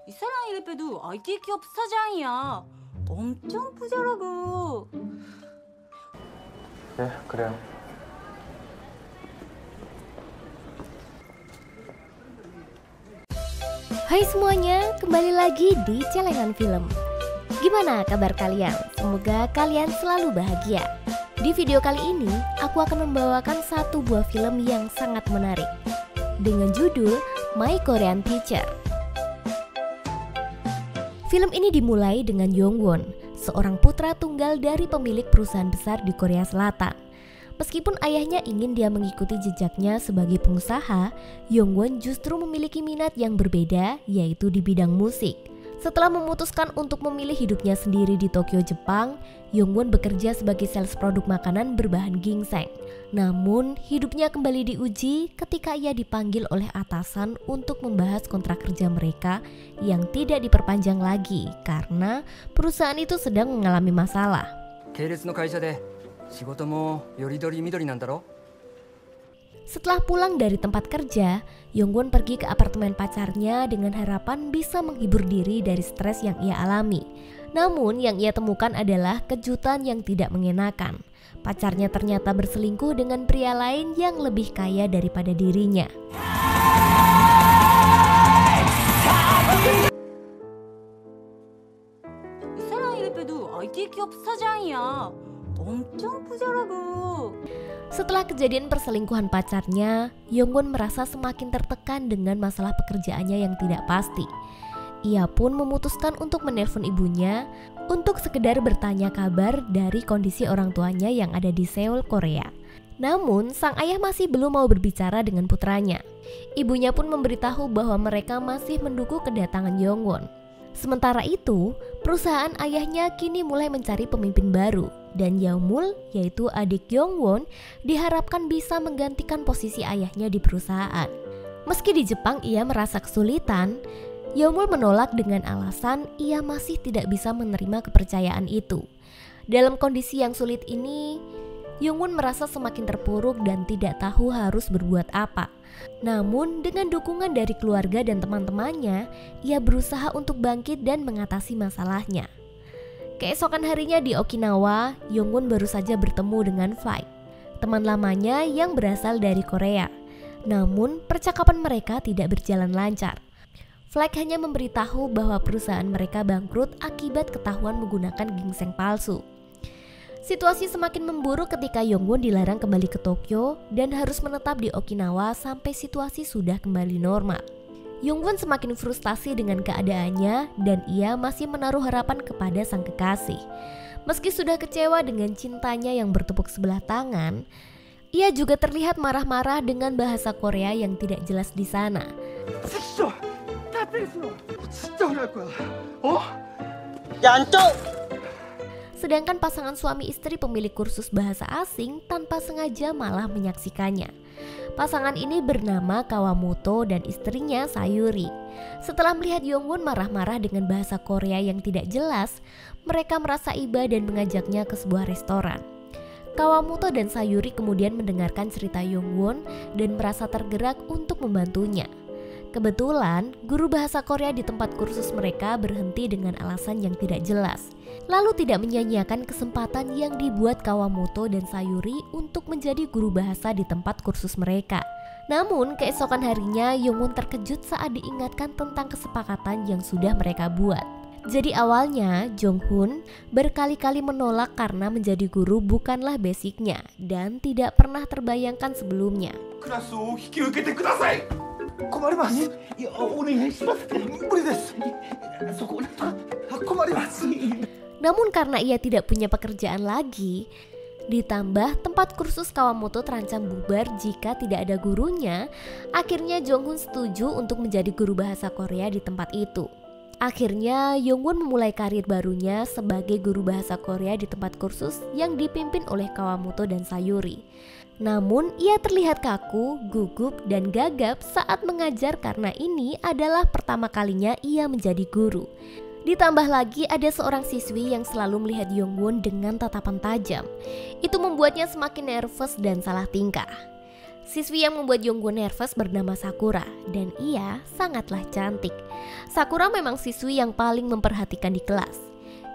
이 사람 이래봬도 IT 기업 사장이야. 엄청 부자라고. 네, 그래요. Hai semuanya, kembali lagi di Celengan Film. Gimana kabar kalian? Semoga kalian selalu bahagia. Di video kali ini, aku akan membawakan satu buah film yang sangat menarik dengan judul My Korean Teacher. Film ini dimulai dengan Yongwon, seorang putra tunggal dari pemilik perusahaan besar di Korea Selatan. Meskipun ayahnya ingin dia mengikuti jejaknya sebagai pengusaha, Yongwon justru memiliki minat yang berbeda, yaitu di bidang musik. Setelah memutuskan untuk memilih hidupnya sendiri di Tokyo, Jepang, Yongwon bekerja sebagai sales produk makanan berbahan ginseng. Namun, hidupnya kembali diuji ketika ia dipanggil oleh atasan untuk membahas kontrak kerja mereka yang tidak diperpanjang lagi karena perusahaan itu sedang mengalami masalah. Setelah pulang dari tempat kerja, Yongwon pergi ke apartemen pacarnya dengan harapan bisa menghibur diri dari stres yang ia alami. Namun yang ia temukan adalah kejutan yang tidak mengenakan. Pacarnya ternyata berselingkuh dengan pria lain yang lebih kaya daripada dirinya. 이 사람 이래봬도 IT 기업 사장이야. 엄청 부자라고. Setelah kejadian perselingkuhan pacarnya, Yongwon merasa semakin tertekan dengan masalah pekerjaannya yang tidak pasti. Ia pun memutuskan untuk menelpon ibunya untuk sekedar bertanya kabar dari kondisi orang tuanya yang ada di Seoul, Korea. Namun, sang ayah masih belum mau berbicara dengan putranya. Ibunya pun memberitahu bahwa mereka masih menunggu kedatangan Yongwon. Sementara itu, perusahaan ayahnya kini mulai mencari pemimpin baru dan Yeomul, yaitu adik Yongwon, diharapkan bisa menggantikan posisi ayahnya di perusahaan. Meski di Jepang ia merasa kesulitan, Yeomul menolak dengan alasan ia masih tidak bisa menerima kepercayaan itu. Dalam kondisi yang sulit ini, Yongwon merasa semakin terpuruk dan tidak tahu harus berbuat apa. Namun dengan dukungan dari keluarga dan teman-temannya, ia berusaha untuk bangkit dan mengatasi masalahnya. Keesokan harinya di Okinawa, Yongwon baru saja bertemu dengan Fai, teman lamanya yang berasal dari Korea. Namun percakapan mereka tidak berjalan lancar. Flag hanya memberitahu bahwa perusahaan mereka bangkrut akibat ketahuan menggunakan ginseng palsu. Situasi semakin memburuk ketika Yongwon dilarang kembali ke Tokyo dan harus menetap di Okinawa sampai situasi sudah kembali normal. Yongwon semakin frustasi dengan keadaannya dan ia masih menaruh harapan kepada sang kekasih. Meski sudah kecewa dengan cintanya yang bertepuk sebelah tangan, ia juga terlihat marah-marah dengan bahasa Korea yang tidak jelas di sana. Sedangkan pasangan suami istri pemilik kursus bahasa asing tanpa sengaja malah menyaksikannya. Pasangan ini bernama Kawamoto dan istrinya Sayuri. Setelah melihat Yongwon marah-marah dengan bahasa Korea yang tidak jelas, mereka merasa iba dan mengajaknya ke sebuah restoran. Kawamoto dan Sayuri kemudian mendengarkan cerita Yongwon dan merasa tergerak untuk membantunya. Kebetulan, guru bahasa Korea di tempat kursus mereka berhenti dengan alasan yang tidak jelas. Lalu tidak menyanyiakan kesempatan yang dibuat Kawamoto dan Sayuri untuk menjadi guru bahasa di tempat kursus mereka. Namun, keesokan harinya Yongwon terkejut saat diingatkan tentang kesepakatan yang sudah mereka buat. Jadi awalnya, Jonghoon berkali-kali menolak karena menjadi guru bukanlah basicnya dan tidak pernah terbayangkan sebelumnya. Namun karena ia tidak punya pekerjaan lagi, ditambah tempat kursus Kawamoto terancam bubar jika tidak ada gurunya, akhirnya Jonghoon setuju untuk menjadi guru bahasa Korea di tempat itu. Akhirnya Yongwon memulai karir barunya sebagai guru bahasa Korea di tempat kursus yang dipimpin oleh Kawamoto dan Sayuri. Namun ia terlihat kaku, gugup, dan gagap saat mengajar karena ini adalah pertama kalinya ia menjadi guru. Ditambah lagi ada seorang siswi yang selalu melihat Yongwon dengan tatapan tajam. Itu membuatnya semakin nervous dan salah tingkah. Siswi yang membuat Yongwon nervous bernama Sakura dan ia sangatlah cantik. Sakura memang siswi yang paling memperhatikan di kelas.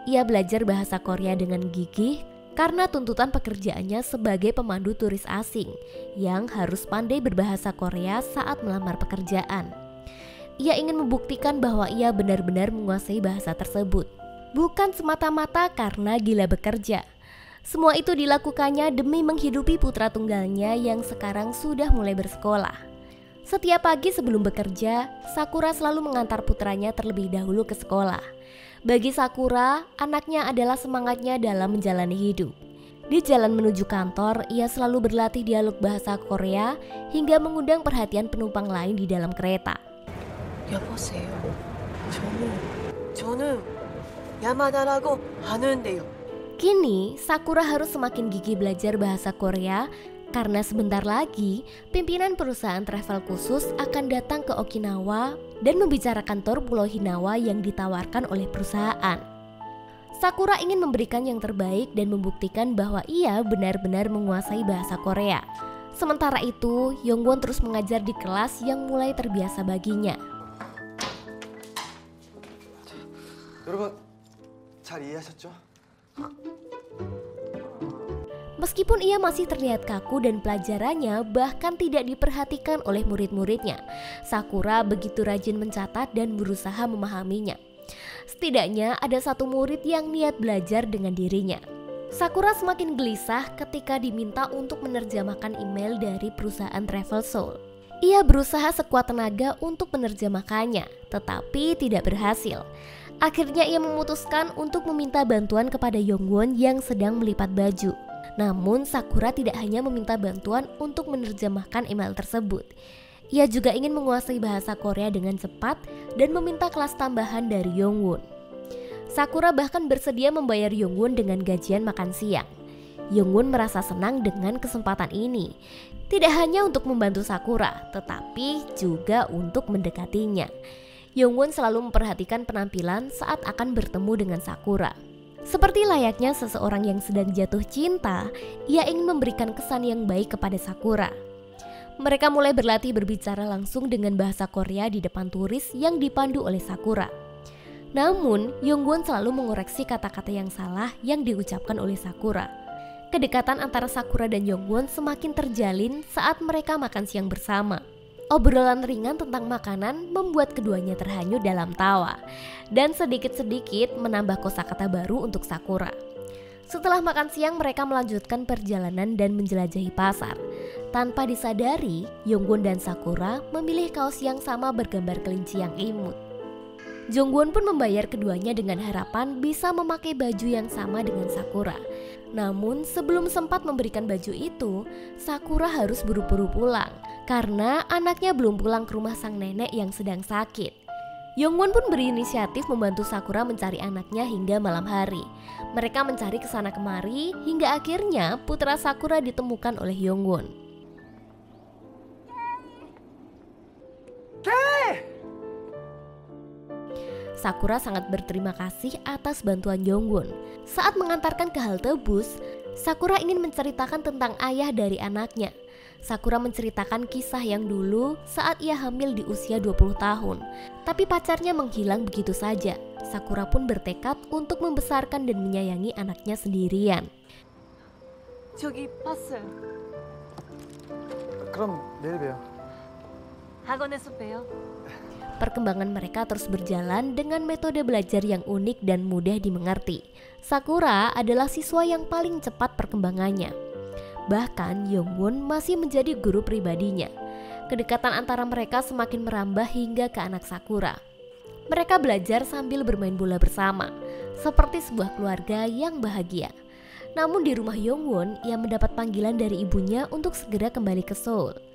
Ia belajar bahasa Korea dengan gigih karena tuntutan pekerjaannya sebagai pemandu turis asing yang harus pandai berbahasa Korea saat melamar pekerjaan. Ia ingin membuktikan bahwa ia benar-benar menguasai bahasa tersebut, bukan semata-mata karena gila bekerja. Semua itu dilakukannya demi menghidupi putra tunggalnya yang sekarang sudah mulai bersekolah. Setiap pagi sebelum bekerja, Sakura selalu mengantar putranya terlebih dahulu ke sekolah. Bagi Sakura, anaknya adalah semangatnya dalam menjalani hidup. Di jalan menuju kantor, ia selalu berlatih dialog bahasa Korea hingga mengundang perhatian penumpang lain di dalam kereta. 여보세요. 저는 야마다라고 하는데요. Kini, Sakura harus semakin gigih belajar bahasa Korea karena sebentar lagi pimpinan perusahaan travel khusus akan datang ke Okinawa dan membicarakan tur Pulau Hinawa yang ditawarkan oleh perusahaan. Sakura ingin memberikan yang terbaik dan membuktikan bahwa ia benar-benar menguasai bahasa Korea. Sementara itu, Yongwon terus mengajar di kelas yang mulai terbiasa baginya. 여러분 잘 이해하셨죠? Meskipun ia masih terlihat kaku dan pelajarannya bahkan tidak diperhatikan oleh murid-muridnya, Sakura begitu rajin mencatat dan berusaha memahaminya. Setidaknya ada satu murid yang niat belajar dengan dirinya. Sakura semakin gelisah ketika diminta untuk menerjemahkan email dari perusahaan Travel Seoul. Ia berusaha sekuat tenaga untuk menerjemahkannya, tetapi tidak berhasil. Akhirnya ia memutuskan untuk meminta bantuan kepada Yongwon yang sedang melipat baju. Namun Sakura tidak hanya meminta bantuan untuk menerjemahkan email tersebut. Ia juga ingin menguasai bahasa Korea dengan cepat dan meminta kelas tambahan dari Yongwon. Sakura bahkan bersedia membayar Yongwon dengan gajian makan siang. Yongwon merasa senang dengan kesempatan ini. Tidak hanya untuk membantu Sakura, tetapi juga untuk mendekatinya. Yongwon selalu memperhatikan penampilan saat akan bertemu dengan Sakura. Seperti layaknya seseorang yang sedang jatuh cinta, ia ingin memberikan kesan yang baik kepada Sakura. Mereka mulai berlatih berbicara langsung dengan bahasa Korea di depan turis yang dipandu oleh Sakura. Namun, Yongwon selalu mengoreksi kata-kata yang salah yang diucapkan oleh Sakura. Kedekatan antara Sakura dan Yongwon semakin terjalin saat mereka makan siang bersama. Obrolan ringan tentang makanan membuat keduanya terhanyut dalam tawa dan sedikit-sedikit menambah kosakata baru untuk Sakura. Setelah makan siang mereka melanjutkan perjalanan dan menjelajahi pasar. Tanpa disadari, Yongwon dan Sakura memilih kaos yang sama bergambar kelinci yang imut. Jongwon pun membayar keduanya dengan harapan bisa memakai baju yang sama dengan Sakura. Namun sebelum sempat memberikan baju itu, Sakura harus buru-buru pulang karena anaknya belum pulang ke rumah sang nenek yang sedang sakit. Yongwon pun berinisiatif membantu Sakura mencari anaknya hingga malam hari. Mereka mencari kesana kemari hingga akhirnya putra Sakura ditemukan oleh Yongwon. Sakura sangat berterima kasih atas bantuan Yongwon. Saat mengantarkan ke halte bus, Sakura ingin menceritakan tentang ayah dari anaknya. Sakura menceritakan kisah yang dulu saat ia hamil di usia 20 tahun. Tapi pacarnya menghilang begitu saja. Sakura pun bertekad untuk membesarkan dan menyayangi anaknya sendirian. 저기 봤어요. 그럼 내일 봬요. 학원에서 봬요. Perkembangan mereka terus berjalan dengan metode belajar yang unik dan mudah dimengerti. Sakura adalah siswa yang paling cepat perkembangannya. Bahkan Yongwon masih menjadi guru pribadinya. Kedekatan antara mereka semakin merambah hingga ke anak Sakura. Mereka belajar sambil bermain bola bersama, seperti sebuah keluarga yang bahagia. Namun di rumah Yongwon, ia mendapat panggilan dari ibunya untuk segera kembali ke Seoul.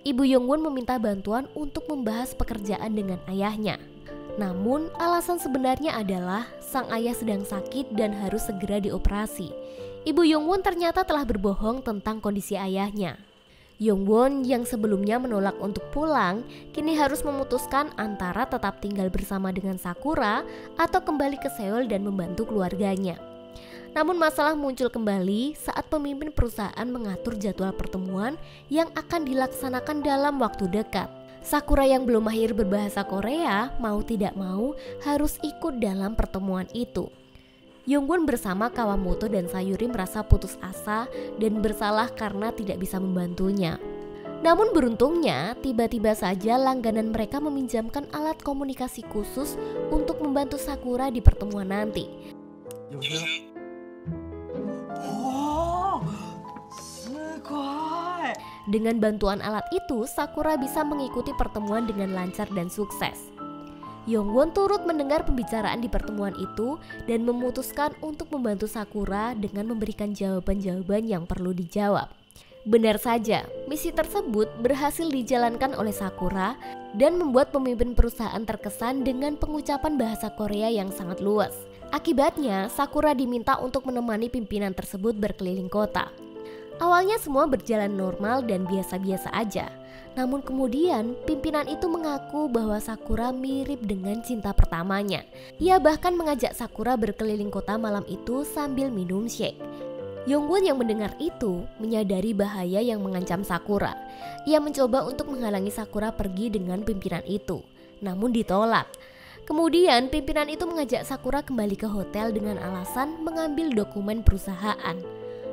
Ibu Yongwon meminta bantuan untuk membahas pekerjaan dengan ayahnya. Namun alasan sebenarnya adalah sang ayah sedang sakit dan harus segera dioperasi. Ibu Yongwon ternyata telah berbohong tentang kondisi ayahnya. Yongwon yang sebelumnya menolak untuk pulang, kini harus memutuskan antara tetap tinggal bersama dengan Sakura atau kembali ke Seoul dan membantu keluarganya. Namun masalah muncul kembali saat pemimpin perusahaan mengatur jadwal pertemuan yang akan dilaksanakan dalam waktu dekat. Sakura yang belum mahir berbahasa Korea mau tidak mau harus ikut dalam pertemuan itu. Yongwon bersama Kawamoto dan Sayuri merasa putus asa dan bersalah karena tidak bisa membantunya. Namun beruntungnya, tiba-tiba saja langganan mereka meminjamkan alat komunikasi khusus untuk membantu Sakura di pertemuan nanti. 여보세요? Dengan bantuan alat itu, Sakura bisa mengikuti pertemuan dengan lancar dan sukses. Yongwon turut mendengar pembicaraan di pertemuan itu dan memutuskan untuk membantu Sakura dengan memberikan jawaban-jawaban yang perlu dijawab. Benar saja, misi tersebut berhasil dijalankan oleh Sakura dan membuat pemimpin perusahaan terkesan dengan pengucapan bahasa Korea yang sangat luas. Akibatnya, Sakura diminta untuk menemani pimpinan tersebut berkeliling kota. Awalnya semua berjalan normal dan biasa-biasa aja. Namun kemudian pimpinan itu mengaku bahwa Sakura mirip dengan cinta pertamanya. Ia bahkan mengajak Sakura berkeliling kota malam itu sambil minum shake. Yongwon yang mendengar itu menyadari bahaya yang mengancam Sakura. Ia mencoba untuk menghalangi Sakura pergi dengan pimpinan itu, namun ditolak. Kemudian pimpinan itu mengajak Sakura kembali ke hotel dengan alasan mengambil dokumen perusahaan.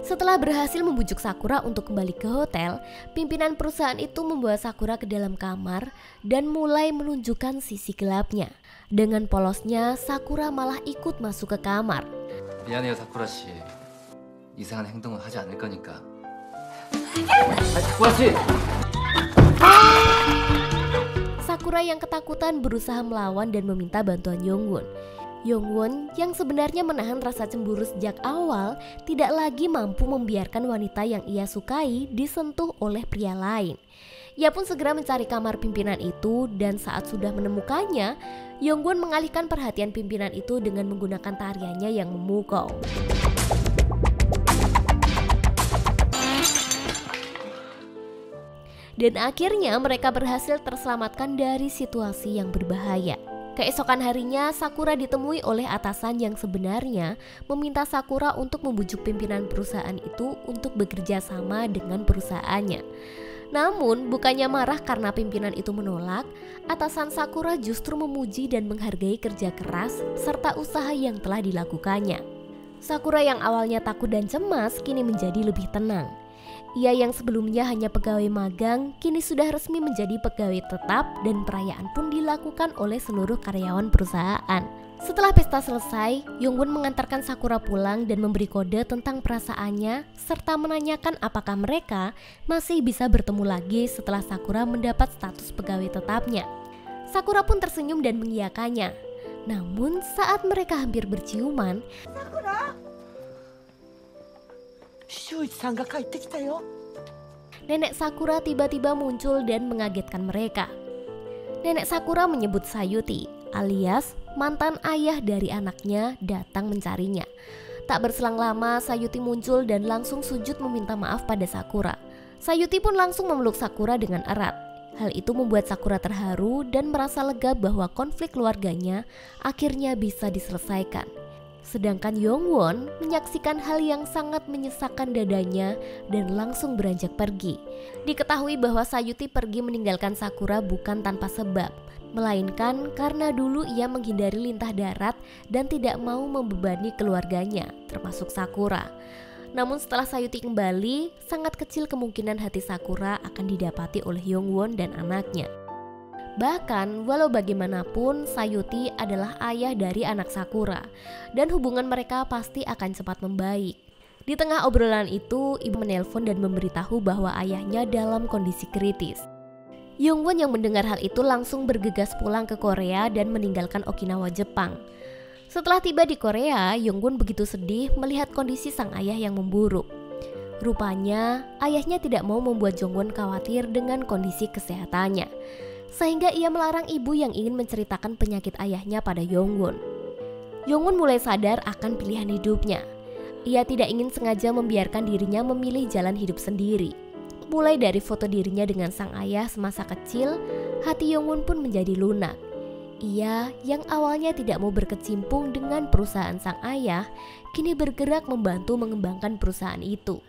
Setelah berhasil membujuk Sakura untuk kembali ke hotel, pimpinan perusahaan itu membawa Sakura ke dalam kamar dan mulai menunjukkan sisi gelapnya. Dengan polosnya, Sakura malah ikut masuk ke kamar. 미안해요, 사쿠라 씨. 이상한 행동은 하지 않을 거니까. 사쿠라 씨! Sakura yang ketakutan berusaha melawan dan meminta bantuan Yongwon. Yongwon yang sebenarnya menahan rasa cemburu sejak awal tidak lagi mampu membiarkan wanita yang ia sukai disentuh oleh pria lain. Ia pun segera mencari kamar pimpinan itu dan saat sudah menemukannya, Yongwon mengalihkan perhatian pimpinan itu dengan menggunakan tariannya yang memukau. Dan akhirnya mereka berhasil terselamatkan dari situasi yang berbahaya. Keesokan harinya, Sakura ditemui oleh atasan yang sebenarnya meminta Sakura untuk membujuk pimpinan perusahaan itu untuk bekerja sama dengan perusahaannya. Namun, bukannya marah karena pimpinan itu menolak, atasan Sakura justru memuji dan menghargai kerja keras serta usaha yang telah dilakukannya. Sakura yang awalnya takut dan cemas kini menjadi lebih tenang. Ia yang sebelumnya hanya pegawai magang kini sudah resmi menjadi pegawai tetap dan perayaan pun dilakukan oleh seluruh karyawan perusahaan. Setelah pesta selesai, Yongwon mengantarkan Sakura pulang dan memberi kode tentang perasaannya serta menanyakan apakah mereka masih bisa bertemu lagi setelah Sakura mendapat status pegawai tetapnya. Sakura pun tersenyum dan mengiyakannya. Namun saat mereka hampir berciuman, Nenek Sakura tiba-tiba muncul dan mengagetkan mereka. Nenek Sakura menyebut Sayuti, alias mantan ayah dari anaknya, datang mencarinya. Tak berselang lama, Sayuti muncul dan langsung sujud meminta maaf pada Sakura. Sayuti pun langsung memeluk Sakura dengan erat. Hal itu membuat Sakura terharu dan merasa lega bahwa konflik keluarganya akhirnya bisa diselesaikan. Sedangkan Yongwon menyaksikan hal yang sangat menyesakkan dadanya dan langsung beranjak pergi. Diketahui bahwa Sayuti pergi meninggalkan Sakura bukan tanpa sebab, melainkan karena dulu ia menghindari lintah darat dan tidak mau membebani keluarganya, termasuk Sakura. Namun setelah Sayuti kembali, sangat kecil kemungkinan hati Sakura akan didapati oleh Yongwon dan anaknya. Bahkan walau bagaimanapun Sayuti adalah ayah dari anak Sakura dan hubungan mereka pasti akan cepat membaik. Di tengah obrolan itu, ibu menelpon dan memberitahu bahwa ayahnya dalam kondisi kritis. Yongwon yang mendengar hal itu langsung bergegas pulang ke Korea dan meninggalkan Okinawa, Jepang. Setelah tiba di Korea, Yongwon begitu sedih melihat kondisi sang ayah yang memburuk. Rupanya ayahnya tidak mau membuat Yongwon khawatir dengan kondisi kesehatannya, sehingga ia melarang ibu yang ingin menceritakan penyakit ayahnya pada Yongwon. Yongwon mulai sadar akan pilihan hidupnya. Ia tidak ingin sengaja membiarkan dirinya memilih jalan hidup sendiri. Mulai dari foto dirinya dengan sang ayah semasa kecil, hati Yongwon pun menjadi lunak. Ia yang awalnya tidak mau berkecimpung dengan perusahaan sang ayah, kini bergerak membantu mengembangkan perusahaan itu.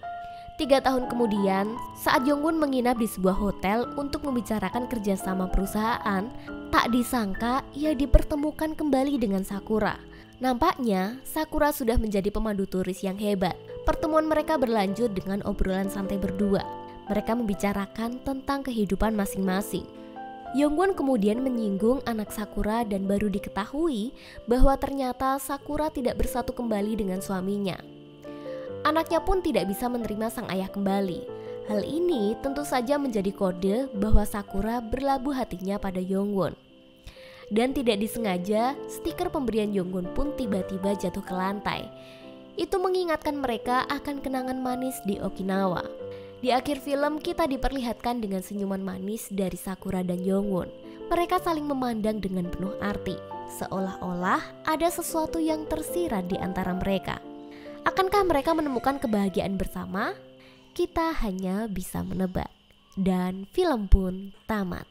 3 tahun kemudian, saat Yongwon menginap di sebuah hotel untuk membicarakan kerjasama perusahaan, tak disangka ia dipertemukan kembali dengan Sakura. Nampaknya, Sakura sudah menjadi pemandu turis yang hebat. Pertemuan mereka berlanjut dengan obrolan santai berdua. Mereka membicarakan tentang kehidupan masing-masing. Yongwon kemudian menyinggung anak Sakura dan baru diketahui bahwa ternyata Sakura tidak bersatu kembali dengan suaminya. Anaknya pun tidak bisa menerima sang ayah kembali. Hal ini tentu saja menjadi kode bahwa Sakura berlabuh hatinya pada Yongwon. Dan tidak disengaja, stiker pemberian Yongwon pun tiba-tiba jatuh ke lantai. Itu mengingatkan mereka akan kenangan manis di Okinawa. Di akhir film kita diperlihatkan dengan senyuman manis dari Sakura dan Yongwon. Mereka saling memandang dengan penuh arti, seolah-olah ada sesuatu yang tersirat di antara mereka. Akankah mereka menemukan kebahagiaan bersama? Kita hanya bisa menebak. Dan film pun tamat.